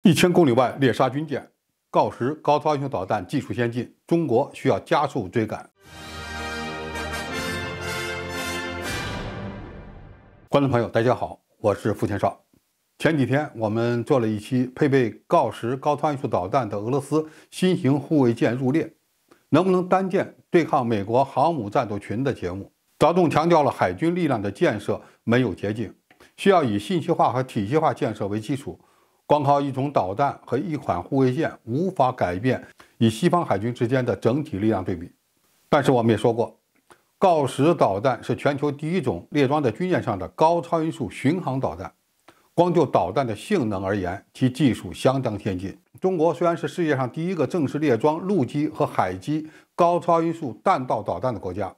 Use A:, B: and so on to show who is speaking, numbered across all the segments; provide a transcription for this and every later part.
A: 1000公里外猎杀军舰，锆石高超音速导弹技术先进，中国需要加速追赶。观众朋友，大家好，我是付天少。前几天我们做了一期配备锆石高超音速导弹的俄罗斯新型护卫舰入列，能不能单舰对抗美国航母战斗群的节目，着重强调了海军力量的建设没有捷径，需要以信息化和体系化建设为基础。光靠一种导弹和一款护卫舰无法改变以西方海军之间的整体力量对比。但是我们也说过，锆石导弹是全球第一种列装在军舰上的高超音速巡航导弹。光就导弹的性能而言，其技术相当先进。中国虽然是世界上第一个正式列装陆基和海基高超音速弹道导弹的国家，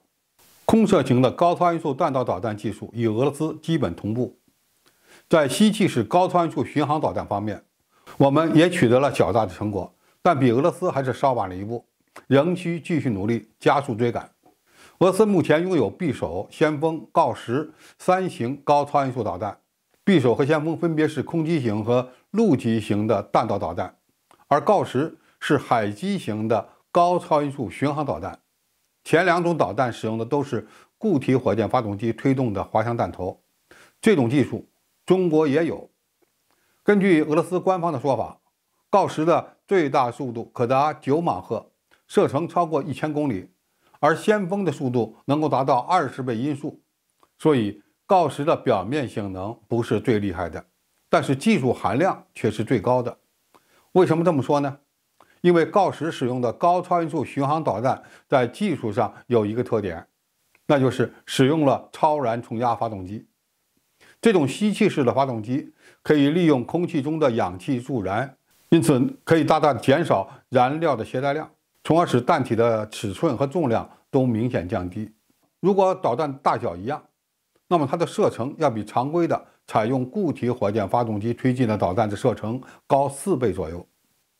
A: 空射型的高超音速弹道导弹技术与俄罗斯基本同步。在吸气式高超音速巡航导弹方面，我们也取得了较大的成果，但比俄罗斯还是稍晚了一步，仍需继续努力，加速追赶。俄罗斯目前拥有匕首、先锋、锆石3型高超音速导弹，匕首和先锋分别是空基型和陆基型的弹道导弹，而锆石是海基型的高超音速巡航导弹。前两种导弹使用的都是固体火箭发动机推动的滑翔弹头，这种技术中国也有。根据俄罗斯官方的说法，锆石的最大速度可达9马赫，射程超过1000公里，而先锋的速度能够达到20倍音速。所以锆石的表面性能不是最厉害的，但是技术含量却是最高的。为什么这么说呢？因为锆石使用的高超音速巡航导弹在技术上有一个特点，那就是使用了超燃冲压发动机。这种吸气式的发动机可以利用空气中的氧气助燃，因此可以大大减少燃料的携带量，从而使弹体的尺寸和重量都明显降低。如果导弹大小一样，那么它的射程要比常规的采用固体火箭发动机推进的导弹的射程高4倍左右。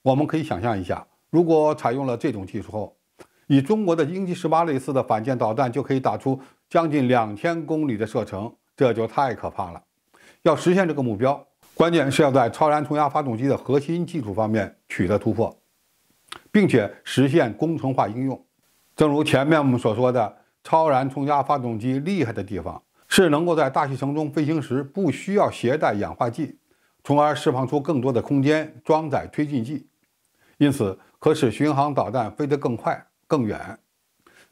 A: 我们可以想象一下，如果采用了这种技术后，以中国的鹰击18类似的反舰导弹就可以打出将近2000公里的射程，这就太可怕了。要实现这个目标，关键是要在超燃冲压发动机的核心技术方面取得突破，并且实现工程化应用。正如前面我们所说的，超燃冲压发动机厉害的地方是能够在大气层中飞行时不需要携带氧化剂，从而释放出更多的空间装载推进剂，因此可使巡航导弹飞得更快更远。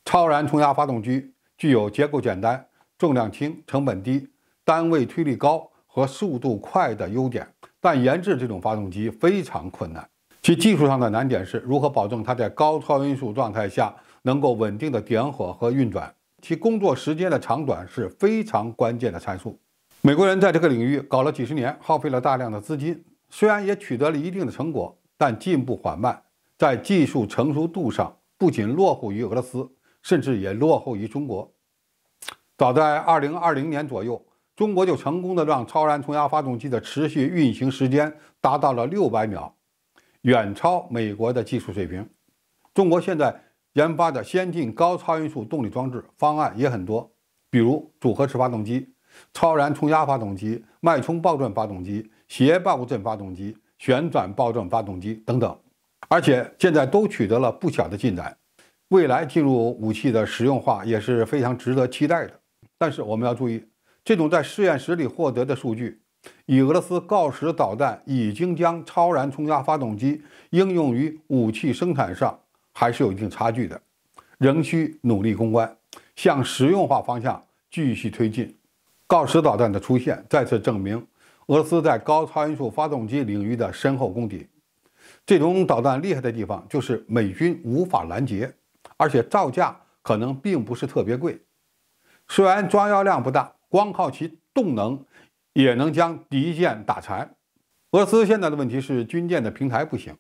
A: 超燃冲压发动机具有结构简单、重量轻、成本低、单位推力高和速度快的优点，但研制这种发动机非常困难。其技术上的难点是如何保证它在高超音速状态下能够稳定的点火和运转，其工作时间的长短是非常关键的参数。美国人在这个领域搞了几十年，耗费了大量的资金，虽然也取得了一定的成果，但进步缓慢，在技术成熟度上不仅落后于俄罗斯，甚至也落后于中国。早在2020年左右，中国就成功的让超燃冲压发动机的持续运行时间达到了600秒，远超美国的技术水平。中国现在研发的先进高超音速动力装置方案也很多，比如组合式发动机、超燃冲压发动机、脉冲爆震发动机、斜爆震发动机、旋转爆震发动机等等，而且现在都取得了不小的进展。未来进入武器的实用化也是非常值得期待的。但是我们要注意，这种在实验室里获得的数据，与俄罗斯锆石导弹已经将超燃冲压发动机应用于武器生产上还是有一定差距的，仍需努力攻关，向实用化方向继续推进。锆石导弹的出现再次证明俄罗斯在高超音速发动机领域的深厚功底。这种导弹厉害的地方就是美军无法拦截，而且造价可能并不是特别贵。虽然装药量不大，光靠其动能也能将敌舰打残。俄罗斯现在的问题是军舰的平台不行，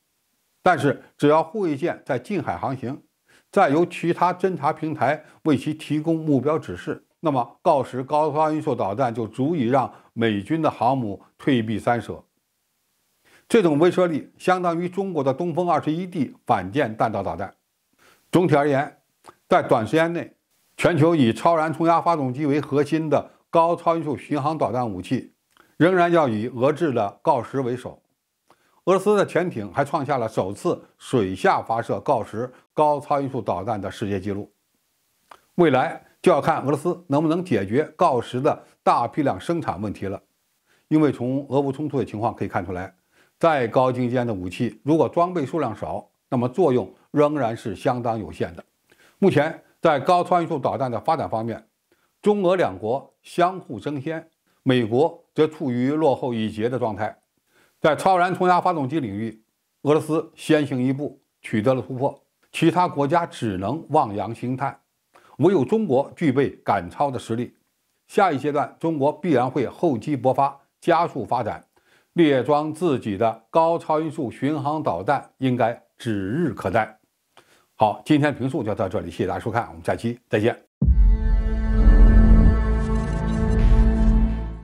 A: 但是只要护卫舰在近海航行，再由其他侦察平台为其提供目标指示，那么锆石高超音速导弹就足以让美军的航母退避三舍。这种威慑力相当于中国的东风21D 反舰弹道导弹。总体而言，在短时间内，全球以超燃冲压发动机为核心的高超音速巡航导弹武器仍然要以俄制的锆石为首。俄罗斯的潜艇还创下了首次水下发射锆石高超音速导弹的世界纪录。未来就要看俄罗斯能不能解决锆石的大批量生产问题了。因为从俄乌冲突的情况可以看出来，再高精尖的武器，如果装备数量少，那么作用仍然是相当有限的。目前在高超音速导弹的发展方面，中俄两国相互争先，美国则处于落后一截的状态。在超燃冲压发动机领域，俄罗斯先行一步取得了突破，其他国家只能望洋兴叹，唯有中国具备赶超的实力。下一阶段，中国必然会厚积薄发，加速发展，列装自己的高超音速巡航导弹应该指日可待。好，今天评述就到这里，谢谢大家收看，我们下期再见。